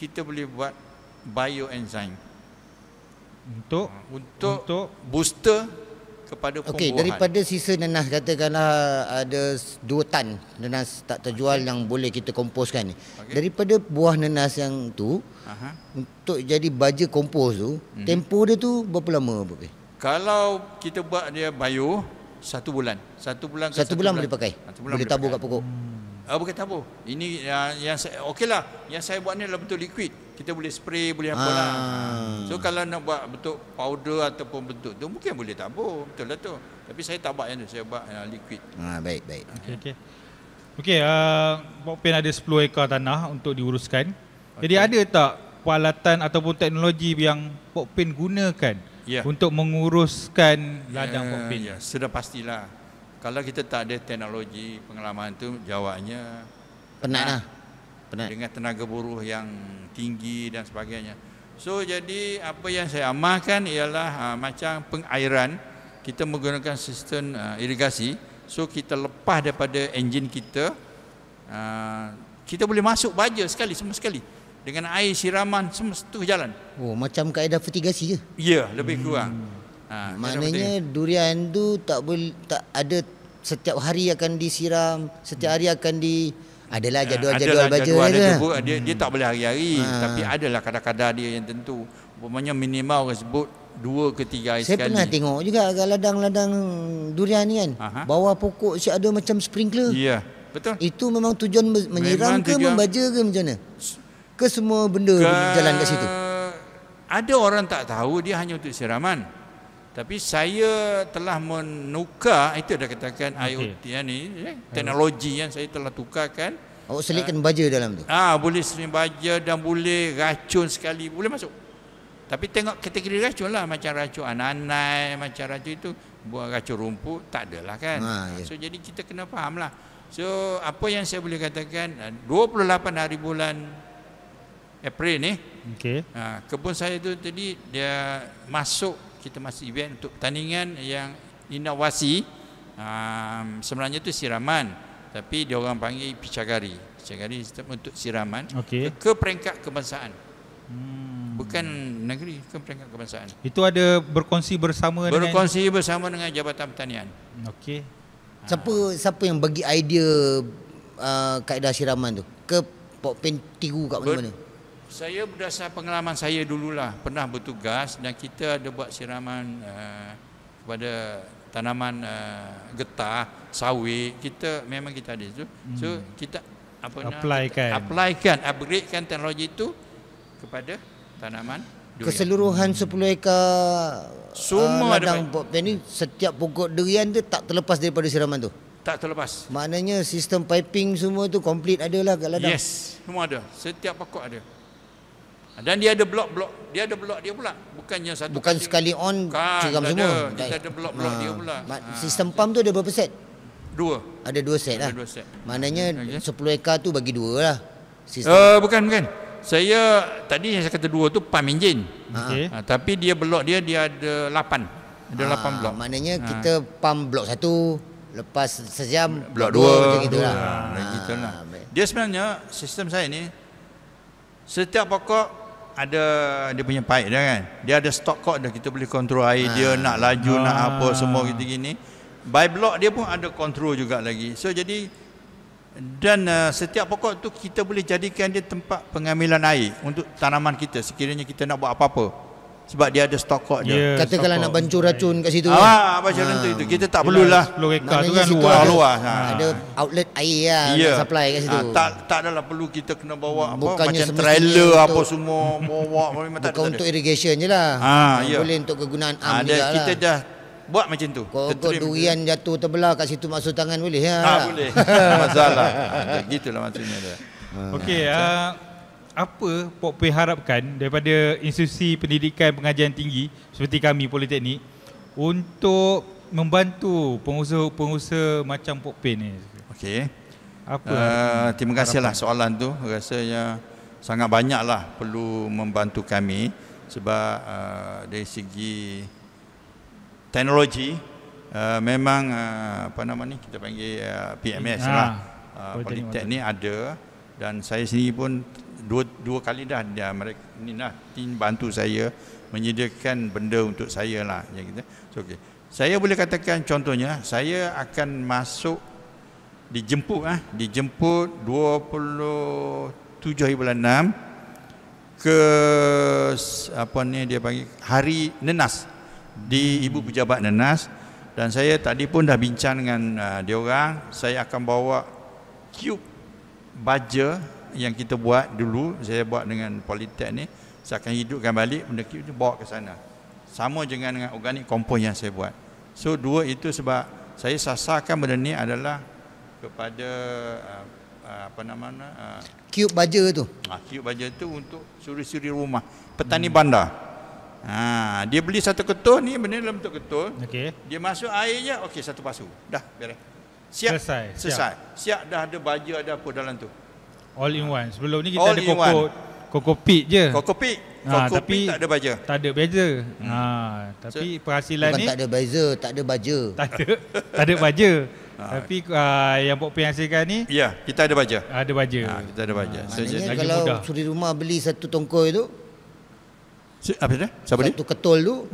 kita boleh buat bioenzyme untuk booster kepada pembuahan. Okey, daripada sisa nenas, katakanlah ada 2 tan nenas tak terjual yang boleh kita komposkan ni. Daripada buah nenas yang tu untuk jadi baja kompos tu, tempoh dia tu berapa lama? Kalau kita buat dia bio 1 bulan. 1 bulan ke 1 bulan boleh pakai. Boleh tabur kat pokok. Bukan tabur. Ini yang saya okeylah. Yang saya buat ni adalah betul liquid. Kita boleh spray, boleh apa lah. So kalau nak buat bentuk powder ataupun bentuk tu mungkin boleh tabur. Betul lah tu. Tapi saya tak buat yang tu. Saya buat liquid. Baik. Okey, Pok Pen ada 10 ekar tanah untuk diuruskan. Jadi ada tak peralatan ataupun teknologi yang Pok Pen gunakan untuk menguruskan ladang Pok Pen? Sudah pastilah. Kalau kita tak ada teknologi pengalaman tu, jawabnya penat. Dengan tenaga buruh yang tinggi dan sebagainya. So jadi apa yang saya amalkan ialah macam pengairan, kita menggunakan sistem irigasi. So kita lepas daripada enjin kita, kita boleh masuk baja semua sekali. Dengan air siraman semua tu jalan. Macam kaedah fertigasi ke? Ya, lebih kurang. Maknanya durian tu tak ada setiap hari akan disiram, setiap hari akan adalah jadual baja dia. Dia tak boleh hari-hari, tapi adalah kadar-kadar dia yang tentu. Umpamanya minimal orang sebut 2 ke 3 hari sekali. Saya pernah tengok juga kat ladang-ladang durian ni kan. Bawah pokok ada macam sprinkler. Ya, betul. Itu memang tujuan menyiram ke membaja ke macam mana? Ke semua benda jalan kat situ? Ada orang tak tahu dia hanya untuk siraman. Tapi saya telah menukar, itu dah katakan IoT ni, teknologi yang saya telah tukarkan. Awak selitkan baja dalam tu? Boleh seling baja dan boleh racun sekali, boleh masuk. Tapi tengok kategori racun lah, macam racun ananai, macam racun itu, buat racun rumput, tak adalah kan. So jadi kita kena faham lah. So apa yang saya boleh katakan, 28 hari bulan April ni, kebun saya tu tadi dia masuk, kita masih event untuk pertandingan yang inovasi. Sebenarnya itu siraman, tapi dia orang panggil picagari sistem untuk siraman ke peringkat kebangsaan. Bukan negeri, ke peringkat kebangsaan. Itu ada berkongsi bersama dengan Jabatan Pertanian. Siapa yang bagi idea kaedah siraman tu? Ke Pok Pen tiru kat mana-mana? Saya berdasar pengalaman saya dululah, pernah bertugas dan kita ada buat siraman kepada tanaman getah, sawit. Memang kita ada itu. So kita Applykan. upgradekan teknologi itu kepada tanaman durian. Keseluruhan 10 ekar Semua ada ladang pokpen ni, setiap pokok durian tu tak terlepas daripada siraman tu. Tak terlepas. Maknanya sistem piping semua tu complete adalah kat ladang. Yes, semua ada. Setiap pokok ada. Dan dia ada blok-blok. Dia ada blok dia pula. Bukannya satu. Bukan sekali on siram semua. Kita ada blok-blok dia pula. Sistem pump tu ada berapa set? 2. Ada 2 set lah. Ada 2 set. Maknanya 10 ekar tu bagi 2 lah. Bukan. Saya tadi yang saya kata 2 tu pump engine. Okey. Tapi dia blok dia ada 8. Ada 8 blok. Maknanya kita pump blok 1, lepas sejam Blok 2 macam gitulah. Gitulah. Dia sebenarnya sistem saya ni setiap pokok ada dia punya pipe dia kan. Dia ada stop cord dah, kita boleh kontrol air dia nak laju nak apa semua gitu gini. By block dia pun ada kontrol juga lagi. So jadi dan setiap pokok tu kita boleh jadikan dia tempat pengambilan air untuk tanaman kita sekiranya kita nak buat apa-apa. Sebab dia ada stok cord dia. Katakanlah nak bancur racun kat situ. Macam itu kita tak perlulah 10 ekar tu kan luar. Ada outlet air lah nak supply kat situ. Tak adalah perlu kita kena bawa Bukannya macam trailer apa semua bawa memang tak bukan ada. untuk irrigation je lah. Boleh untuk kegunaan juga lah. Kita dah buat macam tu. Kalau durian jatuh terbelah kat situ masuk tangan boleh ya. Boleh. Masalah. Gitulah maksudnya dia. Okey, apa Pokpen harapkan daripada institusi pendidikan pengajian tinggi seperti kami Politeknik untuk membantu pengusaha-pengusaha macam Pokpen ni? Okey. Apa? Terima kasihlah soalan tu. Rasanya sangat banyaklah perlu membantu kami sebab dari segi teknologi memang apa nama ni kita panggil PMS lah. Politeknik ada dan saya sendiri pun dua kali dah mereka ni lah tim bantu saya menyediakan benda untuk saya lah yang kita. So, okay. Saya boleh katakan contohnya saya akan masuk dijemput 27 bulan 6 ke apa ni dia panggil hari Nenas di Ibu Pejabat Nenas dan saya tadi pun dah bincang dengan dia orang. Saya akan bawa cube baja yang kita buat dulu, saya buat dengan Politeknik, saya akan hidupkan balik benda cube tu bawa ke sana. Sama dengan organik kompos yang saya buat. So dua itu sebab saya sasarkan benda ni adalah kepada apa namanya cube baja tu. Cube baja tu untuk suri-suri rumah petani bandar. Dia beli satu ketul ni, benda dalam bentuk ketul. Okey. Dia masuk air je, okey satu pasu. Dah beres. Selesai. Siap dah ada baja ada apa dalam tu. All in one. Sebelum ni kita ada kokopit je. Kokopit tapi tak ada baja. Tak ada baja. Tapi penghasilan bukan ni tak ada baja, tak ada baja. Tak ada baja. Tapi yang Pokpen hasilkan ni ya, kita ada baja. Ada baja. Kita ada baja. Maknanya kalau suri rumah beli satu tongkoi tu apa dia? Satu ketul tu.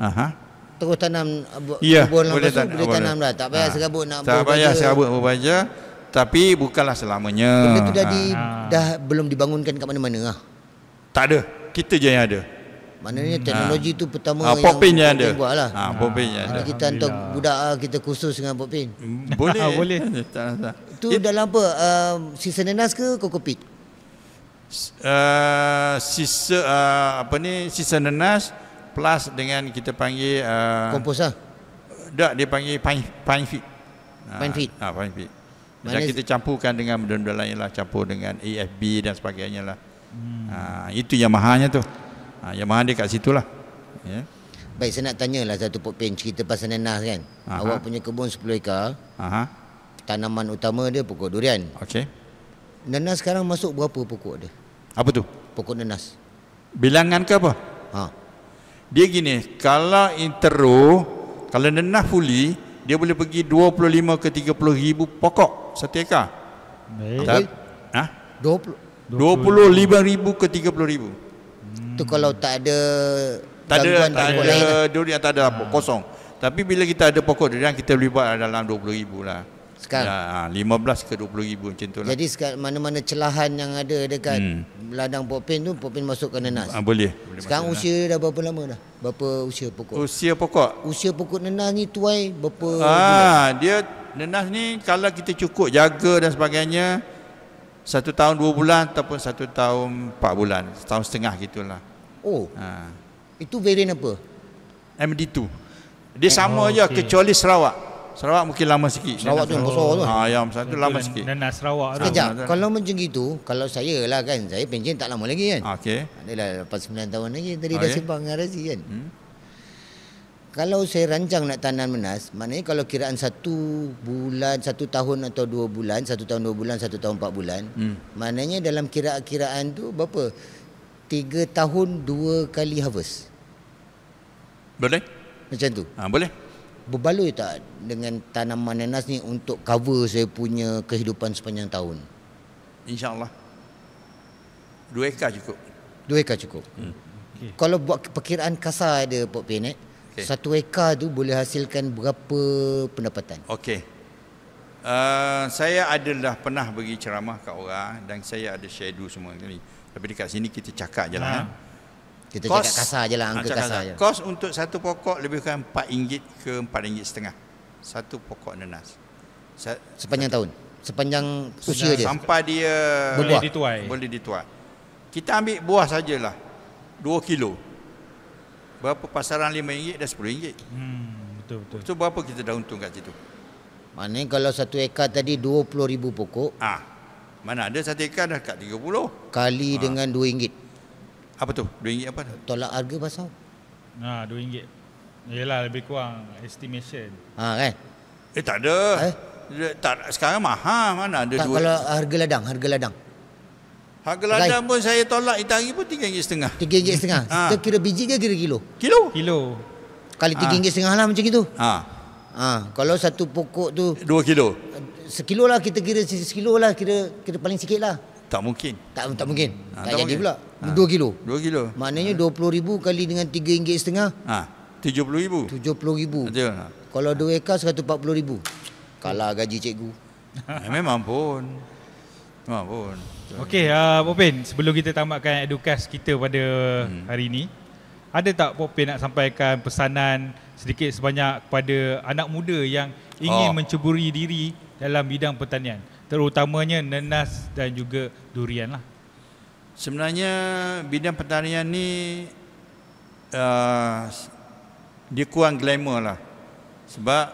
Terus tanam kebun boleh tanam dah. Tak payah serabut nak tak payah serabut baja. Tapi bukanlah selamanya. Benda tu dah belum dibangunkan kat mana-mana lah. Tak ada. Kita je yang ada. Maknanya teknologi tu pertama yang Pokpen yang ada. Buat lah. Pokpen yang ada. Kita hantar budak kita kursus dengan Pokpen. Boleh. Boleh. Itu dalam apa? Sisa nenas ke kokopit? Sisa nenas plus dengan kita panggil kompos lah. Dia panggil pine feed. Pine feed. Pine feed. Dan kita campurkan dengan benda-benda lain lah, campur dengan AFB dan sebagainya lah. Itu yang mahalnya tu. Yang mahal dia kat situ lah. Yeah. Baik, saya nak tanyalah satu Pokpen cerita pasal nenas kan. Awak punya kebun 10 ekar. Tanaman utama dia pokok durian. Okey. Nenas sekarang masuk berapa pokok dia? Apa tu? Pokok nenas. Bilangan ke apa? Dia gini, kalau intero, kalau nenas fully, dia boleh pergi 25 ke 30 ribu pokok satu ekar. Baik. 25 ribu ke 30 ribu. Itu kalau tak ada durian, tak ada kosong. Tapi bila kita ada pokok durian, kita boleh buat dalam 20 ribu lah. Sekarang 15 ke 20 ribu macam tu lah. Jadi mana-mana celahan yang ada dekat ladang Pokpen tu, Pokpen masukkan nenas. Boleh sekarang usia dah berapa lama dah? Berapa usia pokok? Usia pokok nenas ni tuai berapa bulan? Dia nenas ni kalau kita cukup jaga dan sebagainya 1 tahun 2 bulan ataupun 1 tahun 4 bulan, setahun setengah gitulah. Oh, itu varian apa? MD2. Dia sama je kecuali Sarawak. Sarawak mungkin lama sikit. Sarawak tu yang besar tu. Yang satu lama sikit. Nanas Sarawak tu. Sekejap, kalau macam gitu, kalau saya lah kan, saya pencen tak lama lagi kan. Okey. Adalah lepas 9 tahun lagi tadi dah sembang dengan Razi kan. Kalau saya rancang nak tanam nanas, maknanya kalau kiraan 1 bulan, 1 tahun atau 2 bulan, 1 tahun 2 bulan, 1 tahun 4 bulan, maknanya dalam kiraan tu berapa? 3 tahun 2 kali harvest. Boleh? Macam tu. Boleh. Berbaloi tak dengan tanaman nanas ni untuk cover saya punya kehidupan sepanjang tahun? InsyaAllah 2 ekar cukup. 2 ekar cukup. Okay. Kalau buat perkiraan kasar ada Pok Penet, 1 ekar tu boleh hasilkan berapa pendapatan? Okey. Saya adalah pernah bagi ceramah kat orang dan saya ada schedule semua kali. Tapi dekat sini kita cakap je lah. Kita cakap kasar je lah, angka kasar je. Kos untuk satu pokok lebih kurang RM4 ke RM4.5. Satu pokok nanas. Sepanjang tahun? Sepanjang usia dia? Sampai dia boleh dituai. Boleh dituai. Kita ambil buah sajalah 2 kilo. Berapa pasaran RM5 dah RM10. Betul. So berapa kita dah untung kat situ? Maknanya kalau 1 ekar tadi 20,000 pokok. Mana ada 1 ekar dah kat 30. Kali dengan RM2. Apa tu? RM2 apa? Tolak harga pasal. RM2. Yelah lebih kurang estimation. Kan? Tak ada. Tak, sekarang mahal. Mana ada tak, kalau harga ladang. Harga ladang pun saya tolak itu hari pun RM3.5. RM3.5. Kita kira biji ke kira kilo? Kilo. Kali RM3.5 lah macam itu. Kalau satu pokok tu 2 kilo. Sekilo lah, kita kira sekilo lah, kira paling sikit lah. Tak mungkin. Tak mungkin. Tak jadi mungkin. pula. 2 kilo. 2 kilo. Maknanya 20,000 kali dengan RM3.5. RM70,000. RM70,000. Betul. Kalau 2 ekar RM140,000. Kalah gaji cikgu. Memang pun. Okey, Popin, sebelum kita tamatkan edukasi kita pada hari ini, ada tak Popin nak sampaikan pesanan sedikit sebanyak kepada anak muda yang ingin menceburi diri dalam bidang pertanian, terutamanya nanas dan juga durian lah? Sebenarnya bidang pertanian ni dia kurang glamour lah. Sebab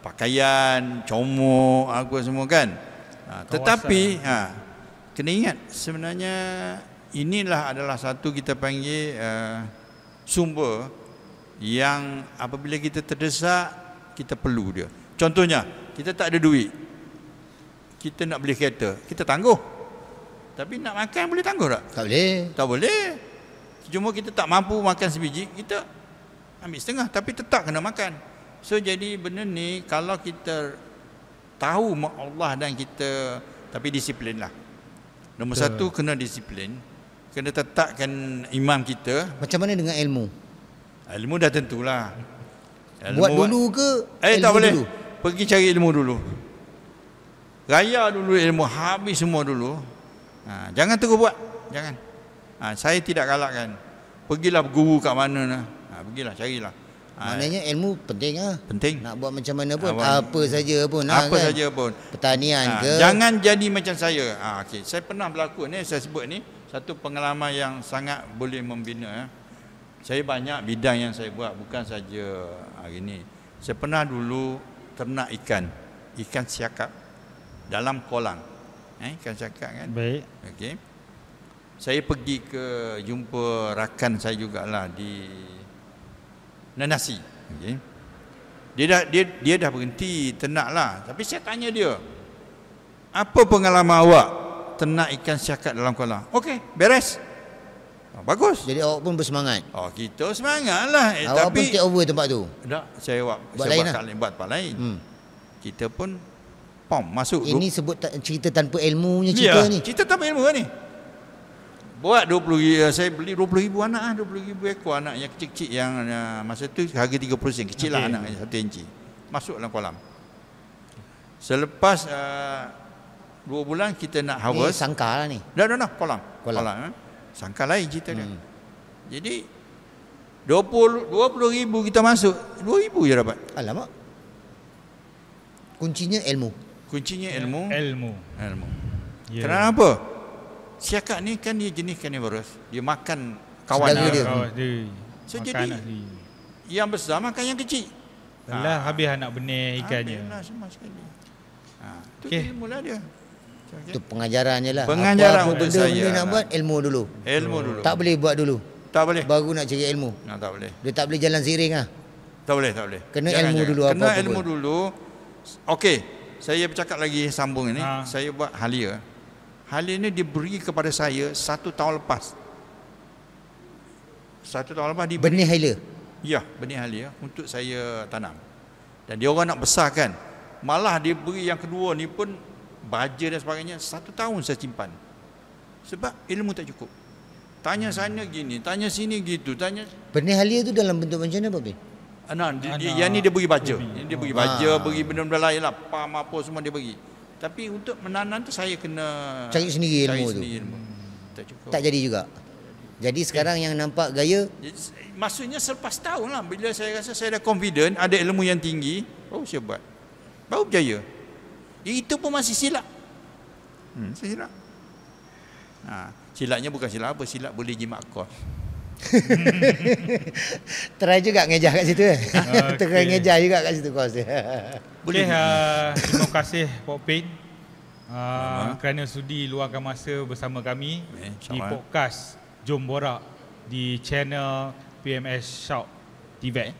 pakaian, comok, apa semua kan. Tetapi kena ingat sebenarnya inilah adalah satu kita panggil sumber yang apabila kita terdesak kita perlu dia. Contohnya kita tak ada duit, kita nak beli kereta, kita tangguh. Tapi nak makan boleh tangguh tak? Tak boleh. Cuma kita tak mampu makan sebiji, kita ambil setengah tapi tetap kena makan. So jadi benda ni kalau kita tahu mak Allah dan kita, tapi disiplin lah. Nombor satu kena disiplin, kena tetapkan iman kita. Macam mana dengan ilmu? Ilmu dah tentulah. Buat dulu ke? Tak boleh dulu? Pergi cari ilmu dulu, raya dulu ilmu, habis semua dulu. Jangan terus buat. Jangan. Saya tidak galakkan. Pergilah guru kat mana lah. Pergilah carilah. Maknanya ilmu penting lah. Penting. Nak buat macam mana pun, apa saja pun. Saja pun. Pertanian ke. Jangan jadi macam saya. Okay. Saya pernah berlaku ni, saya sebut ni satu pengalaman yang sangat boleh membina. Saya banyak bidang yang saya buat, bukan saja hari ni. Saya pernah dulu ternak ikan siakap dalam kolam. Ikan siakap kan. Baik. Okey. Saya pergi ke jumpa rakan saya jugalah di Nanasi. Okay. Dia dah berhenti ternak lah. Tapi saya tanya dia, apa pengalaman awak ternak ikan siakap dalam kolam? Okey, beres. Bagus. Jadi awak pun bersemangat. Kita semangat lah. Awak pun take over tempat tu? Tak, saya buat tempat lain. Kita pun masuk. Ini sebut cerita tanpa ilmunya cerita ni. Cerita tanpa ilmu ni. Buat 20,000, saya beli 20,000 anak 20,000 ekor anak yang kecil-kecil yang masa tu harga 30 sen, kecil lah anak 1 inci. Masuk dalam kolam. Selepas 2 bulan kita nak harvest. Ni sangkar lah ni. Dah, kolam. Sangkar lain cerita dia. Jadi 20,000 kita masuk, 2,000 je dapat. Alamak. Kuncinya ilmu. Kuncinya ilmu. Kenapa? Siakak ni kan dia jenis carnivorous. Dia makan kawan dia. So jadi yang besar makan yang kecil. Alah, habis anak benih ikannya. Habislah semua sekali. Itu ilmu lah dia. Itu pengajarannya lah. Pengajaran apa untuk benda saya nak buat, ilmu dulu. Tak boleh buat dulu. Tak boleh. Baru nak cari ilmu. Tak boleh. Dia tak boleh jalan siring lah. Tak boleh. Kena ilmu dulu. Kena ilmu dulu. Okey, saya bercakap lagi sambung ini. Saya buat halia. Halia ni diberi kepada saya 1 tahun lepas. 1 tahun lepas diberi. Benih halia? Ya, benih halia untuk saya tanam. Dan dia orang nak besarkan. Malah dia beri yang kedua ni pun baja dan sebagainya. 1 tahun saya simpan. Sebab ilmu tak cukup. Tanya sana gini, tanya sini gitu, tanya. Benih halia tu dalam bentuk macam mana, Pak Bin? Yang ni dia beri baja. Yang dia beri baja, beri benda-benda lain lah, pam apa semua dia beri. Tapi untuk menanam tu saya kena cari sendiri ilmu tu. Tak cukup. Tak jadi juga. Jadi sekarang yang nampak gaya, maksudnya selepas tahun lah, bila saya rasa saya dah confident, ada ilmu yang tinggi, baru saya buat. Baru berjaya. Itu pun masih silap. Silap. Silapnya bukan silap apa, silap boleh jimat kos. Try juga ngejah kat situ. Try ngejah juga kat situ kos dia. Okey, terima kasih Pak Pin kerana sudi luangkan masa bersama kami di podcast Jom Borak di channel PMS Shout TV.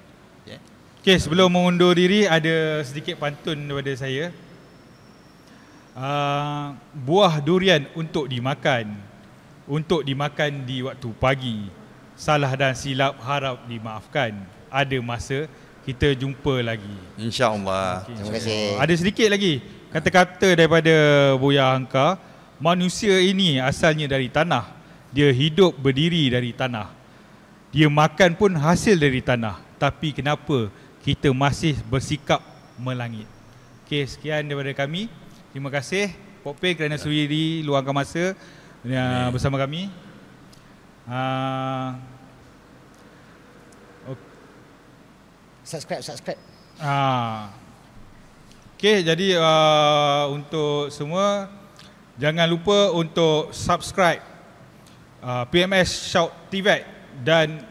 Okey, sebelum mengundur diri ada sedikit pantun daripada saya. Buah durian untuk dimakan di waktu pagi. Salah dan silap harap dimaafkan. Ada masa kita jumpa lagi. InsyaAllah. Okay, terima kasih. Ada sedikit lagi kata-kata daripada Buya Hamka. Manusia ini asalnya dari tanah. Dia hidup berdiri dari tanah. Dia makan pun hasil dari tanah. Tapi kenapa kita masih bersikap melangit? Okey, sekian daripada kami. Terima kasih Pak Pin kerana sudi luangkan masa bersama kami. Subscribe. Okey, jadi untuk semua jangan lupa untuk subscribe PMS Shout TV dan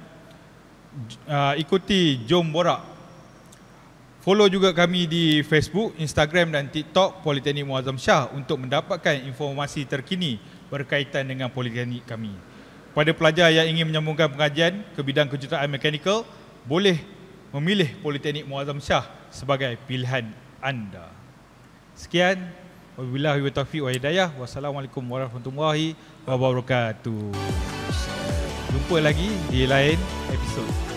ikuti Jom Borak. Follow juga kami di Facebook, Instagram dan TikTok Politeknik Muazzam Shah untuk mendapatkan informasi terkini berkaitan dengan politeknik kami. Pada pelajar yang ingin menyambungkan pengajian ke bidang kejuruteraan mekanikal, boleh memilih Politeknik Muazzam Shah sebagai pilihan anda. Sekian, wabillahi wa taufiq wa hidayah. Wassalamualaikum warahmatullahi wabarakatuh. Jumpa lagi di lain episod.